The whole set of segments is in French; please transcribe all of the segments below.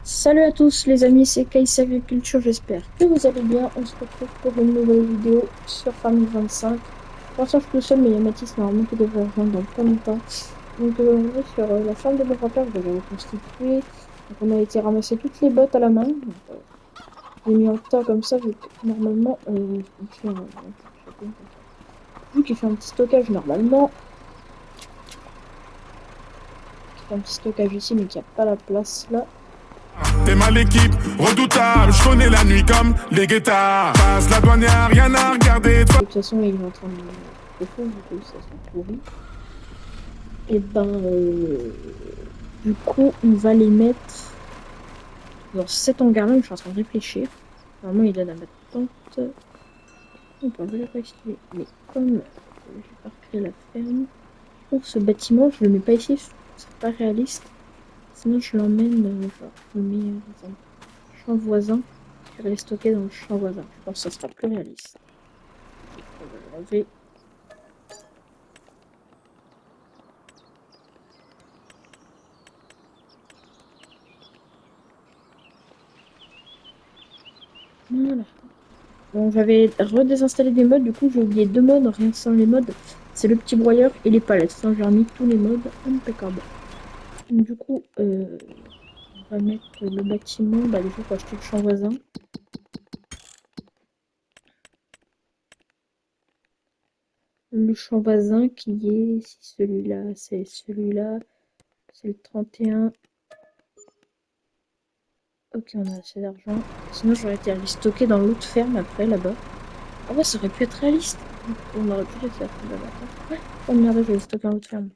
Salut à tous les amis, c'est Kai's Agriculture, j'espère que vous allez bien. On se retrouve pour une nouvelle vidéo sur Farming 25. Pour l'instant je suis tout seul mais il y a Mathis normalement qui devrait rejoindre dans pas longtemps. Donc on est sur la ferme de développeurs, je vais reconstituer. Donc on a été ramasser toutes les bottes à la main. Donc, j'ai mis en tas comme ça, vu que normalement il fait vu qu'il fait un petit stockage normalement. Il fait un petit stockage ici mais qu'il n'y a pas la place là. T'es mal équipe, redoutable, je connais la nuit comme les guettards. Passe la douane, y'a rien à regarder. De toute façon il est en train de fond, vu que ça sont pourris. Et ben, du coup, on va les mettre dans cet hangar-là. Je suis en train de réfléchir. Normalement, il a la tente. On peut enlever la paille, mais comme j'ai pas recréé la ferme, je trouve ce bâtiment, je le mets pas ici, c'est pas réaliste. Sinon, je l'emmène, genre, je le mets dans un champ voisin. Je vais les stocker dans le champ voisin. Je pense que ça sera plus réaliste. On va l'enlever. Voilà. Bon, j'avais redésinstallé des mods, du coup j'ai oublié deux mods, réinstaller les mods. C'est le petit broyeur et les palettes. Sinon j'ai remis tous les mods impeccable. Donc, du coup, on va mettre le bâtiment. Bah déjà faut acheter le champ voisin. Le champ voisin qui est, si celui-là, c'est celui-là, c'est le 31. Ok, on a assez d'argent. Sinon j'aurais été à les stocker dans l'autre ferme après là-bas. Ah ouais, ça aurait pu être réaliste. On aurait pu les faire là-bas. Ouais. Oh merde, je vais stocker dans l'autre ferme.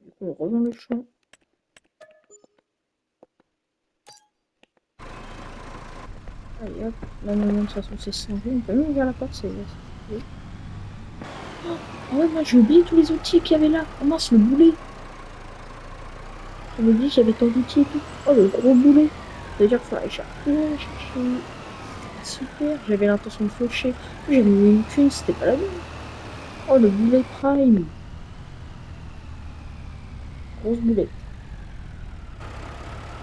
Du coup, on revend le champ. Allez hop, là maintenant de toute façon c'est sans vie, on peut même ouvrir la porte, c'est... Oh ouais, moi j'ai oublié tous les outils qu'il y avait là. Oh mince, le boulet. J'avais oublié qu'il y avait tant d'outils et tout. Oh le gros boulet. Ça veut dire qu'il faut aller chercher. Super, j'avais l'intention de faucher. J'avais mis une thune, c'était pas la bonne. Oh le boulet prime. Grosse boulette.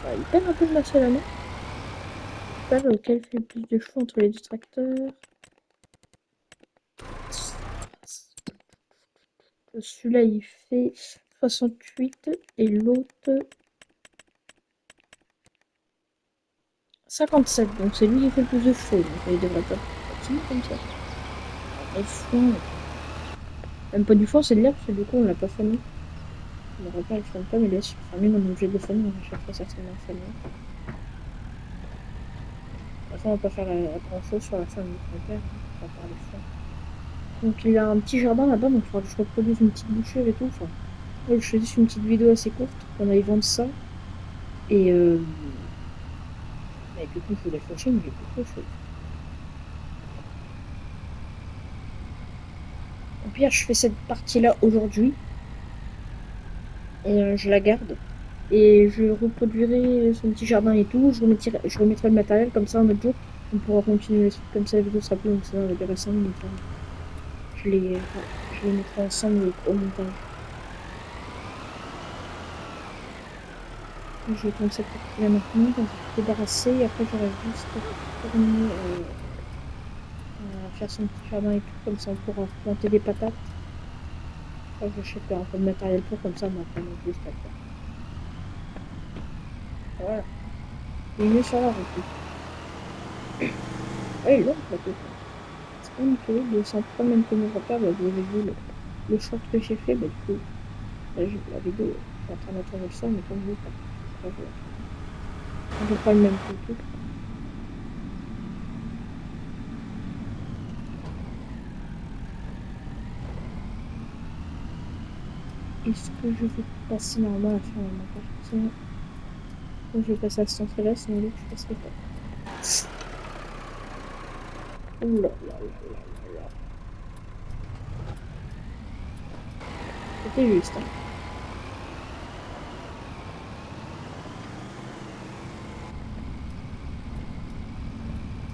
Ouais, il perd un peu de masse à la main. Je sais pas lequel fait le plus de choix entre les deux tracteurs. Celui-là il fait 68 et l'autre 57, donc c'est lui qui fait le plus de chevaux, donc il devrait pas fatiguer comme ça. Et foin, même pas du foin, c'est de l'herbe, parce que du coup on l'a pas famé. On n'aurait pas le femme pas, mais là, si on famé, on est obligé de le famer, on achètera certainement famé. De toute façon, on va pas faire grand chose sur la ferme de mon père, on va faire le foin. Donc il a un petit jardin là-bas, donc il faudra que je reproduise une petite bouture et tout. Enfin, ouais, je fais juste une petite vidéo assez courte, qu'on aille vendre ça. Et bah, du coup, je voulais faucher, mais j'ai plus trop chaud. Au pire, je fais cette partie-là aujourd'hui. Et je la garde. Et je reproduirai son petit jardin et tout. Je remettrai le matériel comme ça un autre jour. On pourra continuer les trucs comme ça. La vidéo sera plus longue. Ça va durer 5 minutes. Hein. Je les mettrai ensemble au montage. Je vais commencer cette partie là maintenant. Quand je vais débarrasser. Et après, j'aurai juste terminé à faire son petit jardin et tout. Comme ça, on pourra planter des patates. Après, j'achèterai un peu de matériel pour. Comme ça, on va pas juste à faire. Voilà. Il est mieux sur la route. Elle est longue, la tête. C'est pas une théorie de 103, même que mon repère, bah, vous avez vu le short que j'ai fait, bah, du coup, là, la vidéo, je suis en train d'attendre le son, mais comme vous, pas. On ne pas le même que tout. Est-ce que je vais passer normalement à la fin de ma partie? Donc, je vais passer à ce centre-là, sinon l'autre, je passerai pas. Ouh là là là là là là. C'était juste, hein.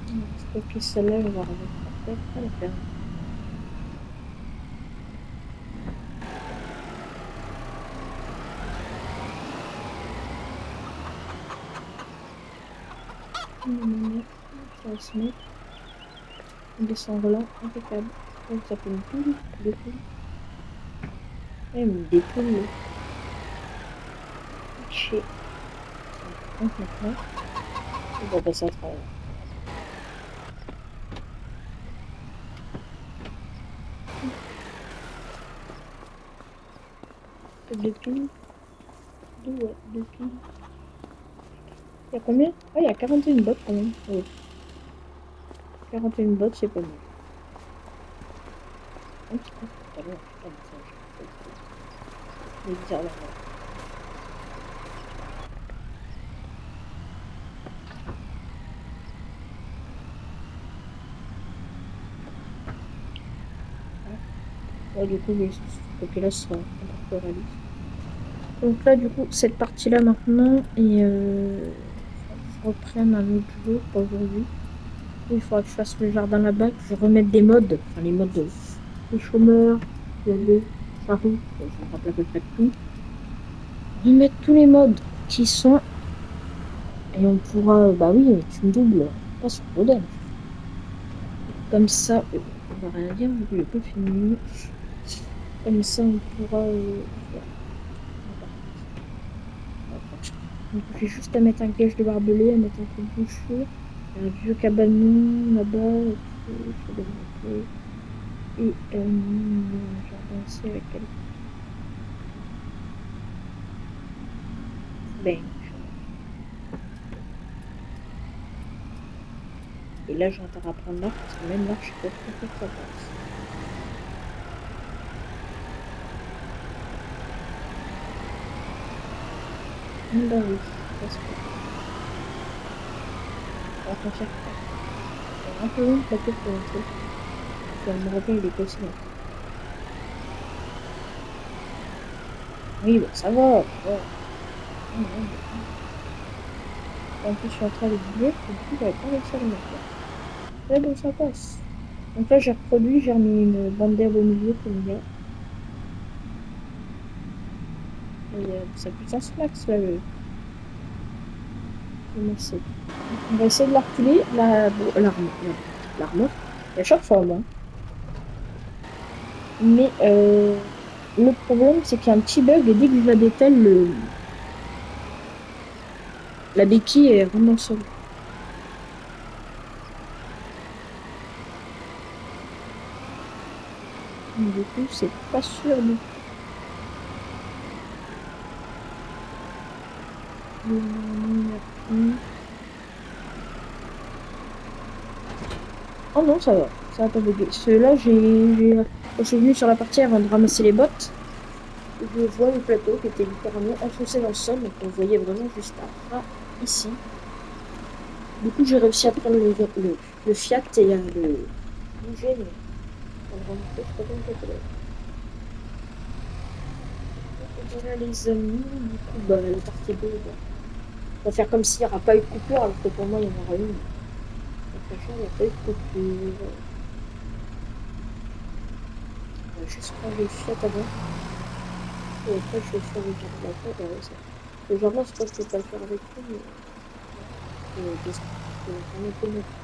Je crois que celle-là, je vais remettre à la ferme. Ça va se mettre. On descend là, impeccable. Donc ça fait une poule, deux poules. Même des poules. Chez. Donc maintenant. On va passer à travers. Deux piles. Deux piles. Il y a combien? Ah, il y a 41 bottes quand même. Ouais. 41 bottes, c'est pas mal. Un petit peu tout à l'heure. Putain, mais ça, je vais dire là. Ouais, du coup, oui, ce côté-là sera encore plus réaliste. Donc là, du coup, cette partie-là maintenant, et je reprenne un autre jour, pas aujourd'hui. Il faudra que je fasse le jardin là-bas, que je remette des modes, enfin les modes de chômeur, de charrue, je me rappelle à peu près de tout. Remettre tous les modes qui sont, et on pourra, bah oui, tu me doubles, pas sur modem. Comme ça, on va rien dire vu que j'ai pas fini. Comme ça, on pourra faire la partie. Donc, j'ai juste à mettre un gage de barbelé, à mettre un coup de bouchon. Il y a un vieux cabanon là-bas, je vais le montrer. Et un jardin ici avec quelques benches. Et là, j'ai intérêt à prendre l'arche parce que même l'arche, je suis pas trop sûre que ça passe. Bah oui, parce que on va faire ça. C'est un peu long le plateau pour entrer. Puis le Marocain, il est pas aussi long. Oui, bah ça va. Ouais. En plus, je suis en train de bouger, et du coup, j'avais pas réussi à le mettre là. Mais bon, ça passe. Donc là, j'ai reproduit, j'ai remis une bande d'herbe au milieu comme il y a. Et ça puissance max là, le morceau. On va essayer de la reculer, la remorque. Et à chaque fois, moi. Mais le problème, c'est qu'il y a un petit bug et dès que je la détale, la béquille est vraiment au sol. Donc, du coup, c'est pas sûr du tout. Oh non, ça va. Ça va pas bugger. Ceux-là, quand je suis venue sur la partie avant de ramasser les bottes, je vois le plateau qui était littéralement enfoncé dans le sol, donc on voyait vraiment juste un rat ici. Du coup, j'ai réussi à prendre le Fiat et à le bouger, mais à le remonter, je sais pas comment ça fait. Voilà les amis, du coup, bah, la partie 2, bah, on va faire comme s'il n'y aura pas eu de coupure, alors que pour moi, il y en aura une. Donc, franchement, il n'y a pas eu de coupure. On va juste prendre le Fiat avant. Et après, je vais faire le jardin. Après, bah, ouais, ça. Le jardin, c'est pas que je peux pas le faire avec lui, mais je vais vraiment tout mettre.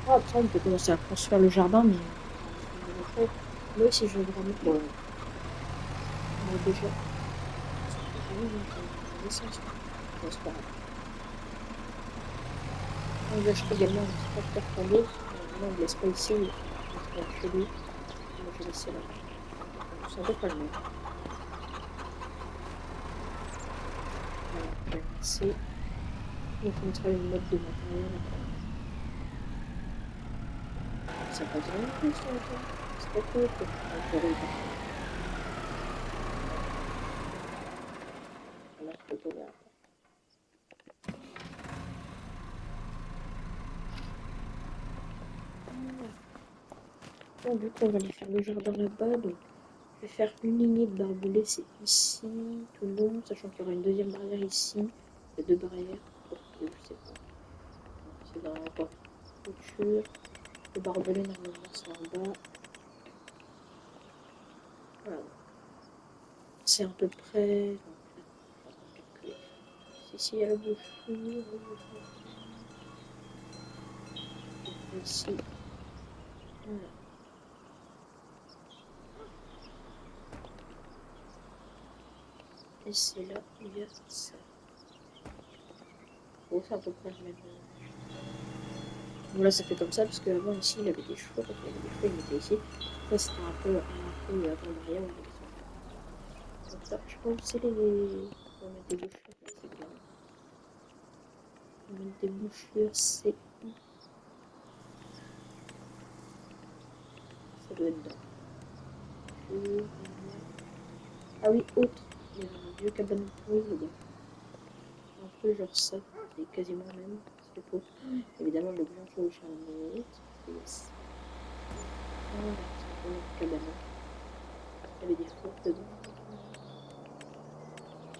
Ah, après, on peut commencer à construire le jardin, mais après, moi aussi, je veux vraiment. Bon, déjà. Ah oui, non, j'ai l'essence. Bon, c'est pas grave. On va acheter également un petit tracteur tondeuse. Non, on ne le laisse pas ici. On se met chez lui. Moi, je vais laisser là-bas. C'est un peu pas le même. Voilà, je vais laisser. Donc, on mettra une mode de matériel après. Ça passe vraiment plus sur le temps. C'est pas cool, quoi. On peut regarder. Alors, je peux pas. Bon, du coup, on va aller faire le jardin là-bas. Donc, je vais faire une lignée de barbelés, c'est ici, tout le long, sachant qu'il y aura une deuxième barrière ici. Il y a deux barrières, je sais pas. C'est dans la clôture. Le barbelé, normalement, c'est en bas. Voilà. C'est à peu près. Donc, je suis en train de calculer. Ici, il y a le bouchon. Ici. Voilà. Et c'est là où il y a ça. Bon, c'est à peu près le même. Bon, là, ça fait comme ça, parce qu'avant, ici, il avait des cheveux. Quand il avait des cheveux, il mettait ici. Ça, c'était un peu avant Maria, où il avait son cheveu. Donc là, je sais pas où c'est les. On va mettre des bouchures, là, c'est bien. On va mettre des bouchures, c'est où? Ça doit être dans. Ah oui, autre. Il y a un vieux cabane pourri là-bas. Un peu genre ça. C'est quasiment le même. C'est pour. Évidemment, le blanc au charlotte. Parce qu'il y a ça. Voilà, c'est pour notre cabane. Il y avait des fleurs dedans.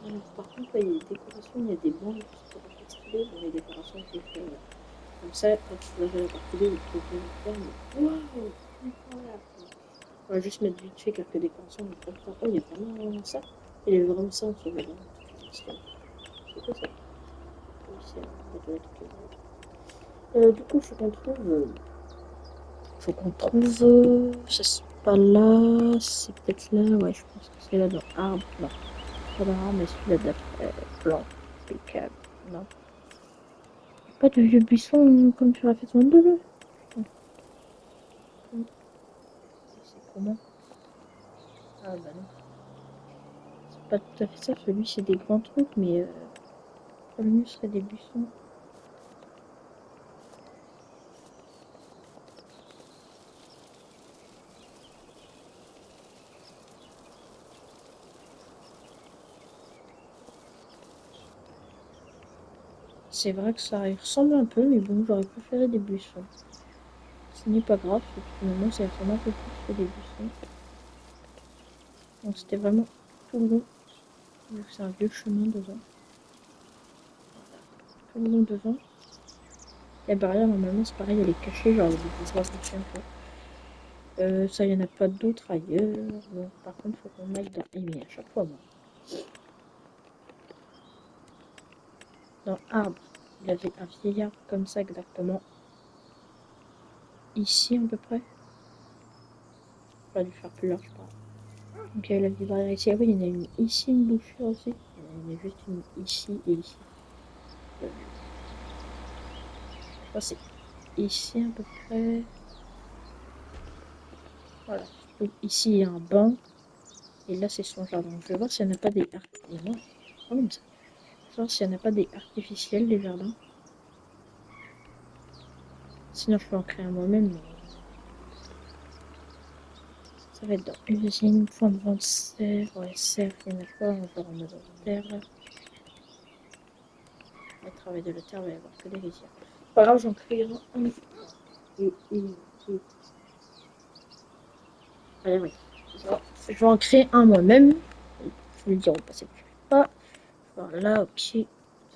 Alors, par contre, ouais, il y a des décorations, il y a des bancs et tout, ça pourrait être stylé. Bon, les décorations, je les fais comme ça. Quand tu verras la partie 2, tu peux le faire. Mais waouh! Incroyable! On va juste mettre vite fait quelques décorations. Mais comme ça. Oh, il y a vraiment ça. Il y avait vraiment ça en sauvegarde. C'est quoi ça? Policière, boîte aux lettres, ok, du coup, faut qu'on trouve. C'est pas là. C'est peut-être là. Ouais, je pense que c'est là dans arbre. Non, pas dans arbre, mais celui-là d'après. Plan. Impeccable. Non. Pas de vieux buissons comme sur la fête 22 là. Putain. C'est comment? Ah bah non. C'est pas tout à fait ça. Celui, c'est des grands trucs, mais le mieux serait des buissons. C'est vrai que ça y ressemble un peu, mais bon, j'aurais préféré des buissons. Ce n'est pas grave, parce que finalement, ça y ressemble un peu plus que des buissons. Donc c'était vraiment tout le long, vu que c'est un vieux chemin devant. Voilà. Tout le long devant. La barrière, normalement, c'est pareil, elle est cachée, genre, il y a des arbres de chien, ça, il n'y en a pas d'autres ailleurs. Donc, par contre, il faut qu'on aille dans. Eh bien, à chaque fois, moi. Dans arbre, il y avait un vieil arbre comme ça, exactement. Ici, à peu près. J'aurais dû faire plus large, je crois. Donc, il y a la vieille barrière ici. Ah oui, il y en a une ici, une bouchure aussi. Il y en a juste une ici et ici. Je crois que c'est ici, à peu près. Voilà. Donc, ici, il y a un banc. Et là, c'est son jardin. Je vais voir s'il n'y en a pas des. Et moi, comme ça. Je vais voir s'il n'y en a pas des artificiels, les jardins. Sinon, je peux en créer un moi-même, mais ça va être dans usine, point de vente serre. Ouais, serre, il n'y en a pas, genre en mode terre. Là. Le travail de la terre, il va y avoir que des rizières. Pas grave, j'en créerai un. Et. Allez, oui. Je vais en créer un moi-même. Je vais lui dire, on passer plus pas. Voilà, ok. De toute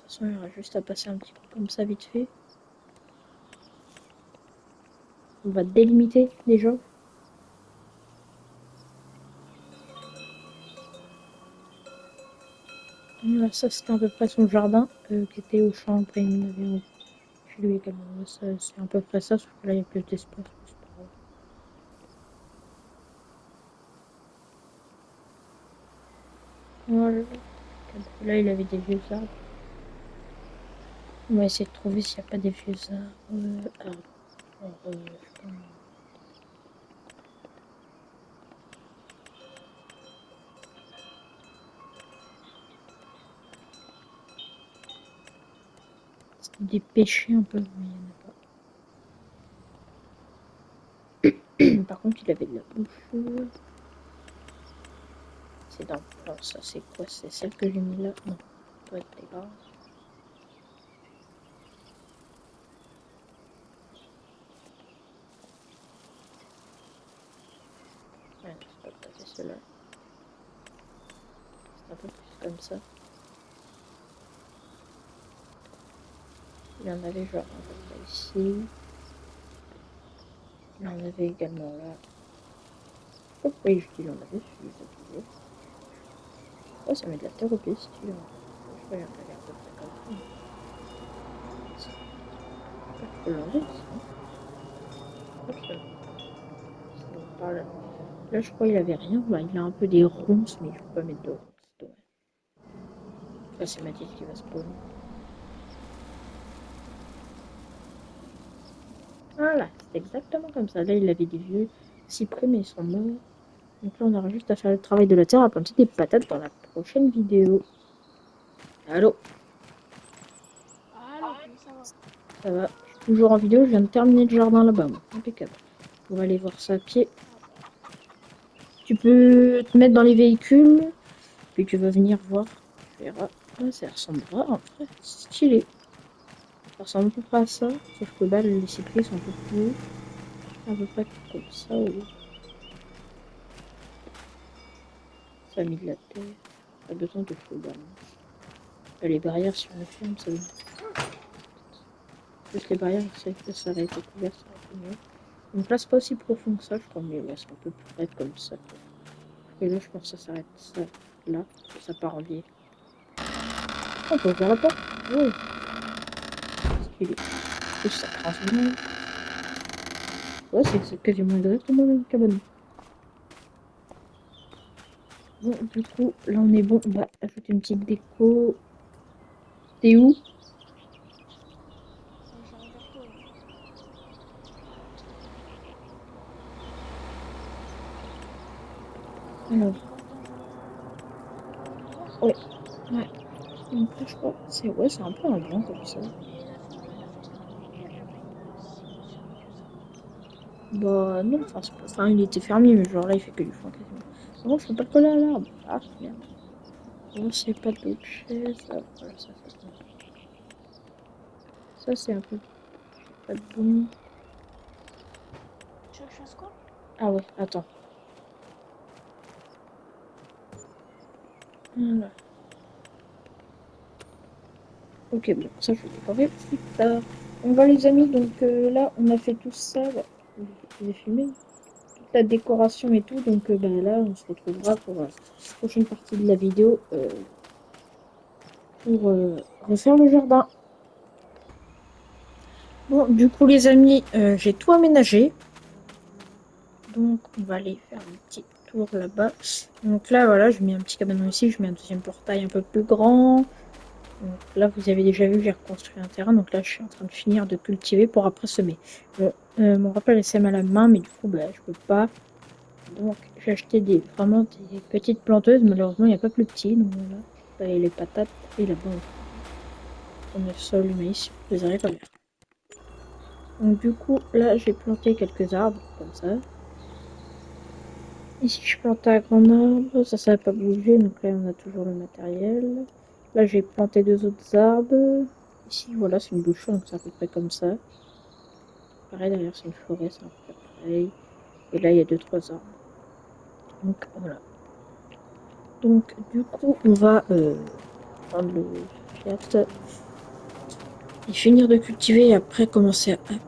façon, il y aura juste à passer un petit coup comme ça, vite fait. On va délimiter déjà. Voilà, ça, c'était à peu près son jardin qui était au champ. Après, il en avait chez lui également. C'est à peu près ça, sauf que là, il y a plus d'espace. Mais c'est pas grave. Voilà. Là, il avait des vieux arbres. On va essayer de trouver s'il n'y a pas des vieux arbres. Alors, je sais pas. C'était des pêchers un peu, mais il n'y en a pas. Par contre, il avait de la bouche. C'est dans. Alors, ça, c'est quoi? C'est celle que j'ai mis là? Non, ça doit être des gras. Ouais, c'est pas tout à fait celle-là. C'est un peu plus comme ça. Il y en avait genre un peu près ici. Il y en avait également là. Oh, oui, je dis il y en avait, je les oublié. Oh, ça met de la terre au pied si tu veux. Je crois qu'il y en avait à peu près comme ça. Je peux l'enlever, ça. Ah là. Là, je crois qu'il avait rien. Bah, il a un peu des ronces, mais je peux pas mettre de ronces. C'est dommage. Enfin, c'est Mathis qui va spawn. Voilà, c'est exactement comme ça. Là, il avait des vieux cyprès, mais ils sont morts. Donc là, on aura juste à faire le travail de la terre, à planter des patates dans la prochaine vidéo. Allô? Allô, comment ça va? Ça va? Je suis toujours en vidéo, je viens de terminer le jardin là-bas, moi. Impeccable. On va aller voir ça à pied. Tu peux te mettre dans les véhicules, puis tu vas venir voir. Tu verras. Ah, ça ressemblera en vrai. C'est stylé. Ça ressemble à peu près à ça, sauf que bah, les cyprès sont un peu plus hauts. À peu près comme ça. Ça a mis de la terre. Pas besoin de feu d'âme. Les barrières, si on les ferme, ça va. Juste les barrières, ça aurait été couvert, ça aurait été mieux. Donc là, c'est pas aussi profond que ça, je crois, mais ouais, c'est un peu plus près comme ça. Quoi. Et là, je pense que ça s'arrête ça là, et ça part en biais. On peut ouvrir la porte. Oui. Stylé. En plus, ça crache bien. Ouais, c'est quasiment exactement la même cabane. Bon, du coup, là, on est bon. On va ajouter une petite déco. T'es où? J'arrive vers toi. Alors, Grave dangereux. Tu vois? ouais, ouais. Donc là, je crois, c'est ouais, c'est un peu un rond comme ça. Et la fenêtre, elle a pas été si fermée que ça. Bah non, enfin, enfin, il était fermé, mais genre là, il fait que du foin quasiment. Bon, je peux pas le coller à l'arbre. Ah, merde. On va voir s'il n'y a pas d'autres chaises. Ah, voilà, ça c'est bon. Ça, c'est un peu pas bon. Tu veux que je fasse quoi? Ah ouais, attends. Voilà. Ok, bon, ça, je vais décorer plus tard. On va, les amis, donc là, on a fait tout ça. Bah, je vous ai filmé toute la décoration et tout. Donc bah, là, on se retrouvera pour la prochaine partie de la vidéo pour refaire le jardin. Bon, du coup, les amis, j'ai tout aménagé. Donc, on va aller faire un petit tour là-bas. Donc là, voilà, je mets un petit cabanon ici. Je mets un deuxième portail un peu plus grand. Donc là, vous avez déjà vu, j'ai reconstruit un terrain. Donc là, je suis en train de finir de cultiver pour après semer. Bon, mon rappel est sème à la main, mais du coup, bah, je peux pas. Donc, j'ai acheté vraiment des petites planteuses. Malheureusement, il n'y a pas plus petit. Donc voilà, là, il y a les patates. Et là-bas, on a le sol, le maïs. Vous les arrivez pas à voir. Donc du coup, là, j'ai planté quelques arbres, comme ça. Ici, je plante un grand arbre. Ça n'a pas bougé. Donc là, on a toujours le matériel. Là, j'ai planté deux autres arbres. Ici, voilà, c'est une bouche, donc c'est à peu près comme ça. Pareil, derrière, c'est une forêt, c'est à peu près pareil. Et là, il y a deux, trois arbres. Donc, voilà. Donc, du coup, on va prendre le fiat et finir de cultiver et après commencer à planter.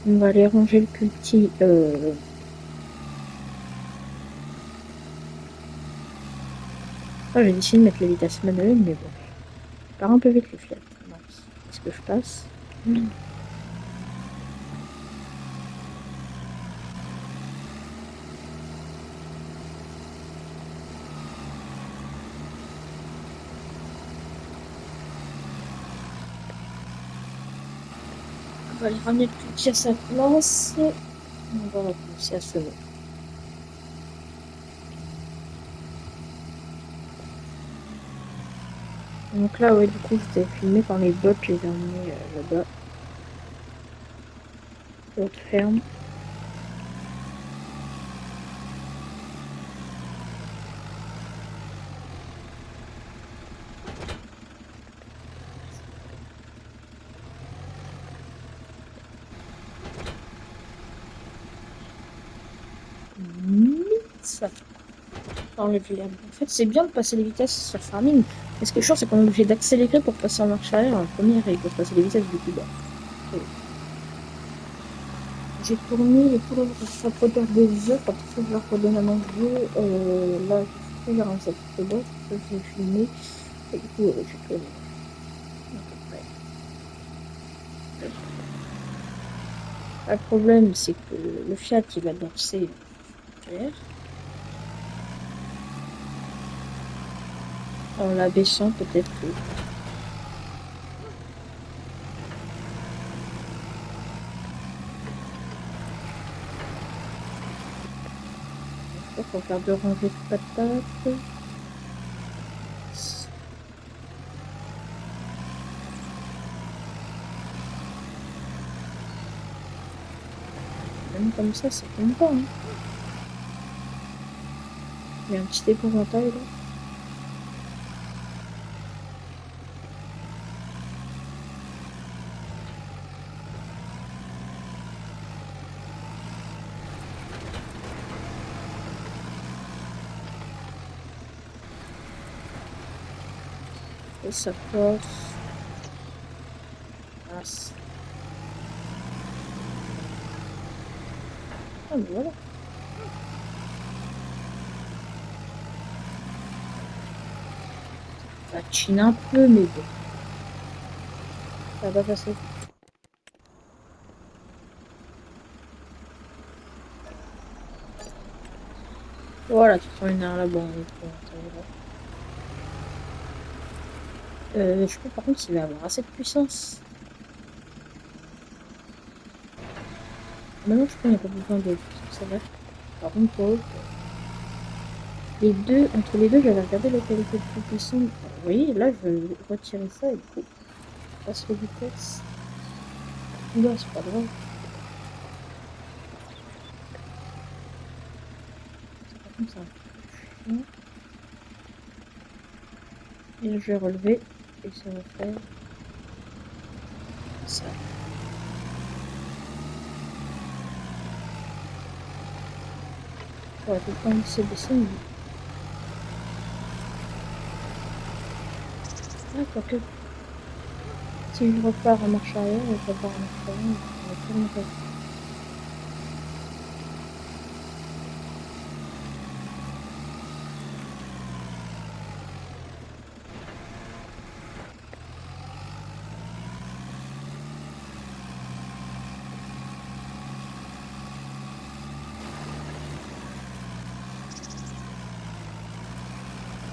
On va aller ranger le culti. Ah, j'ai décidé de mettre la vitesse manuelle, mais bon. Il part un peu vite le Fiat. Mince. Est-ce que je passe? On va aller ramener le culti à sa place. On va recommencer à semer. Donc là, ouais, du coup, je t'ai filmé quand les bots, je les ai emmenés là-bas. L'autre ferme. Ça enlève l'herbe. En fait, c'est bien de passer les vitesses sur Farming. Mais ce qui est chiant, c'est qu'on est obligé d'accélérer pour passer en marche arrière en première et pour passer les vitesses du coup bas. J'ai tourné les poules à produire des œufs. Quand il faut que je leur redonne à manger, là, je suis dans cette boîte que j'ai filmé. Et du coup, j'ai tourné à peu près. Le problème, c'est que le Fiat, il va danser vert. En l'abaissant, peut-être que. Il faut faire deux rangées de patates. Même comme ça tombe pas. Hein. Il y a un petit épouvantail là. Et ça passe. Passe. Ah, mais voilà. Ça chine un peu, mais bon. Ça va passer. Voilà, tu prends une heure là-bas. Je sais pas par contre s'il va avoir assez de puissance. Maintenant, je crois qu'il n'y a pas besoin de puissance, c'est vrai. Par contre, pour eux, entre les deux, j'avais regardé lequel était le plus puissant. Oui, là, je vais retirer ça et du coup, je passe les vitesses. Là, c'est pas grave. Par contre, c'est un peu chiant. Et je vais relever et ça va faire ça. Ouais, tout le temps, c'est baissé, mais. Ah, quoique. Si je repars en marche arrière, je repars en marche arrière, je vais tourner comme ça.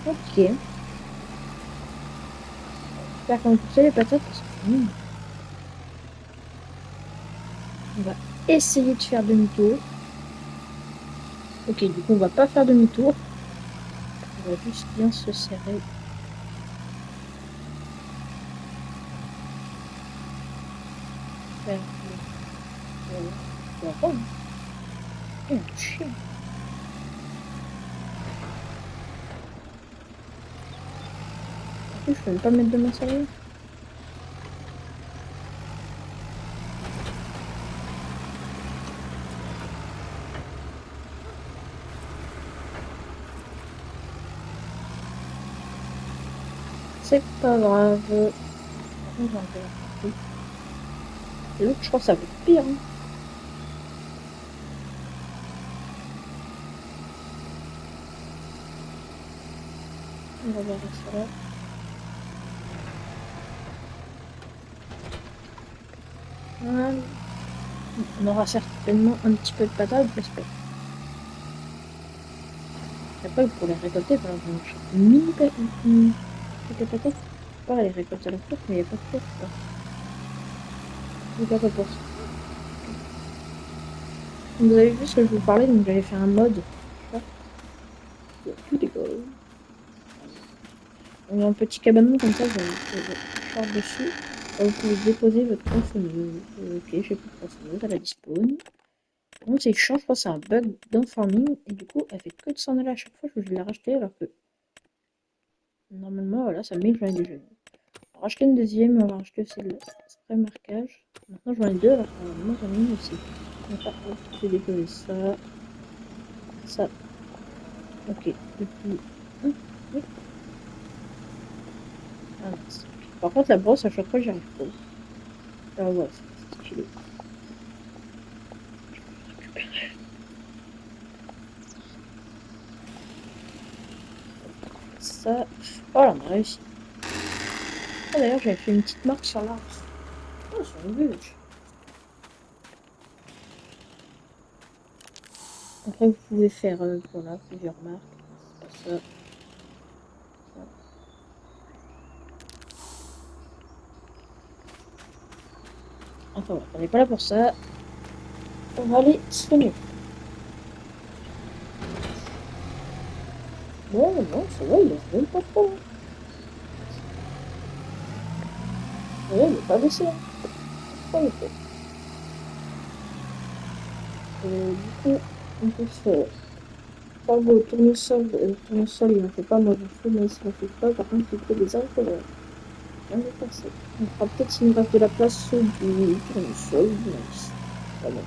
Ok. Faire comme tu sais, les patates, parce que, on va essayer de faire demi-tour. Ok, du coup, on va pas faire demi-tour. On va juste bien se serrer. Faire. Voilà. Oh, un chien. En plus, je peux même pas mettre de main sérieux. C'est pas grave. Par contre, j'en ai partout. Et l'autre, je crois que ça va être pire. Hein. On va voir ça là. Voilà. On aura certainement un petit peu de patates, j'espère. Après, pour les récolter, il va falloir qu'on achète 1000 patates. Je pas les récolter à la course, mais il n'y a pas de course. Il n'y a pas de course. Vous avez vu ce que je vous parlais, donc j'avais fait un mode. Tout est cool. On a un petit cabanon comme ça, je sors dessus. Vous pouvez déposer votre tronçonneuse. Ok, j'ai plus de tronçonneuse, elle a disparu. Bon, c'est chiant, je crois que c'est un bug dans Farming. Et du coup, elle fait que de s'en aller à chaque fois que je vais la racheter alors que normalement, voilà, ça met le joint du jeu. On va racheter une deuxième, on va racheter aussi le spray marquage. Maintenant, j'en ai deux, alors normalement, j'en ai une aussi. Donc là, hop, j'ai déposé ça. Ça. Ok, depuis. Oui. Ah mince. Ok. Par contre, la brosse, à chaque fois, j'y arrive pas. Ah ouais, c'est stylé. Je peux récupérer ça. Voilà, on a réussi. Ah, d'ailleurs, j'avais fait une petite marque sur l'arbre. Oh, sur une bûche. Après, vous pouvez faire voilà, plusieurs marques. C'est pas ça. Ça. Enfin, bref, on n'est pas là pour ça. On va aller soigner. Non, non, ça va, il laisse même pas trop. Ouais, il n'est pas baissé. Hein. Pas le fait. Du coup, on peut faire. Faire le tournesol. Tournesol, il n'en fait pas, moi j'en fais, mais il n'en fait pas. Par contre, il fait des haricots verts. Bien dépassé. On fera peut-être s'il nous reste de la place sur du tournesol, du maïs. Ah bon,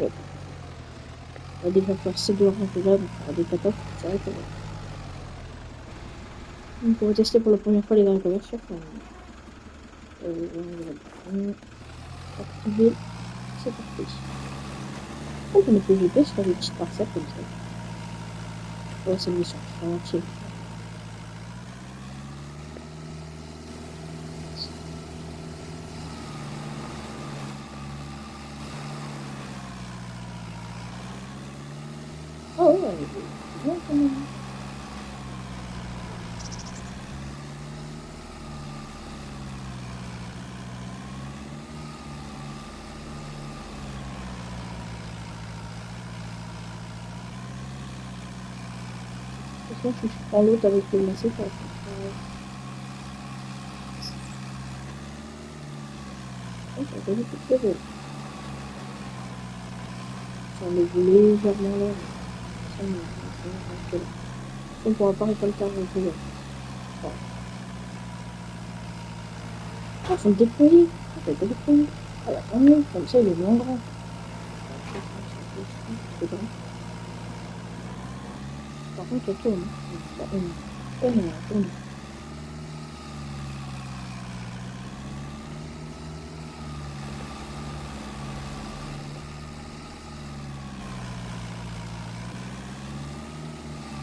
ouais. On va déjà faire ces deux haricots verts, donc on fera des patates, des haricots verts. On pourrait tester pour la première fois les haricots verts sur Farming. Activer, c'est parti. Oh, on peut jeter sur des petites parcelles comme ça. Ouais, c'est une mission entière. Ah ouais, c'est bien quand même. De toute façon, si je prends l'autre avec le lacet, ça va faire. Oh, ça va être tout heureux. J'enlève légèrement là. Ça me on pourra pas récolter un peu. Enfin, ah, faut le déployer. Ah, faut le déployer. Ah, bah, tant mieux. Comme ça, il est moins grand. C'est grand. Par contre, elle tourne. Elle tourne.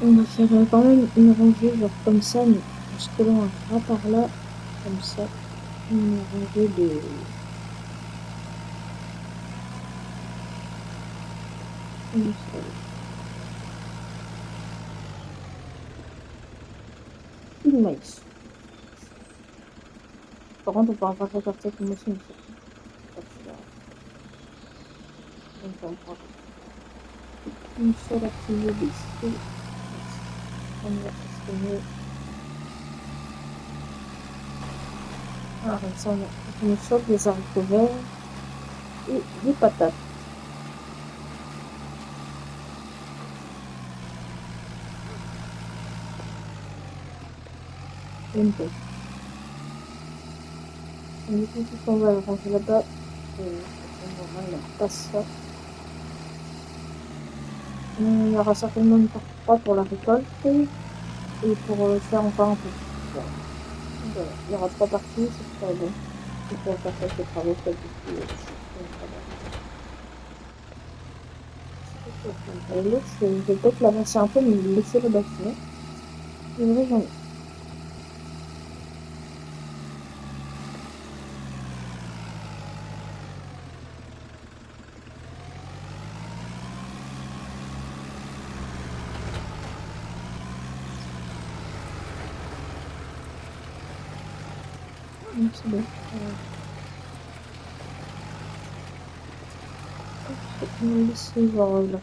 On va faire quand même une rangée, genre comme ça, mais en se collant un ras par là, comme ça, une rangée de. Du maïs. Par contre, on pourra pas récolter comme aussi, mais c'est pas grave. Une seule activité ici. On va essayer. Ah, comme ça, on me chope des haricots verts et des patates. Et une pomme. Et du coup, tout on va le ranger là-bas. On va passe ça. Il y aura certainement une partie 3 pour la récolte et pour faire encore un peu. Voilà. Voilà. Il y aura 3 parties, c'est très bon. Et pour faire quelques travaux, peut-être aussi. Et l'autre, je vais peut-être l'avancer un peu, mais laisser le bâtiment. Et vrai, j'en ai. C'est bon. On va laisser voir là.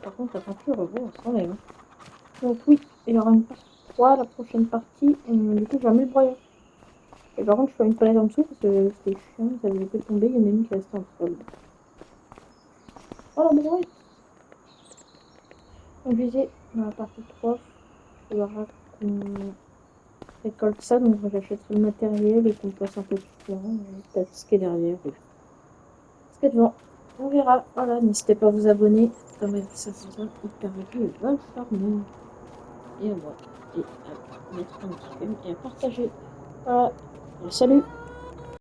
Par contre, la peinture, on s'enlève. Donc oui, il y aura une partie 3, la prochaine partie. Du coup, je vais mis le broyeur. Et par contre, je fais une fenêtre en dessous parce que c'était chiant, ça avait été tombé, il y en a une qui restait en sol. Voilà, bon, ouais. Donc, je disais, dans la partie 3, il faudra qu'on récolte ça, donc j'achèterai le matériel et qu'on passe un peu de temps, peut-être ce qui est derrière, ce qui est devant. On verra. Voilà, n'hésitez pas à vous abonner. Comme elle dit, ça vous hyper vu Wolfarmer. Et à moi. Et à mettre un petit j'aime et à partager. Voilà. Salut!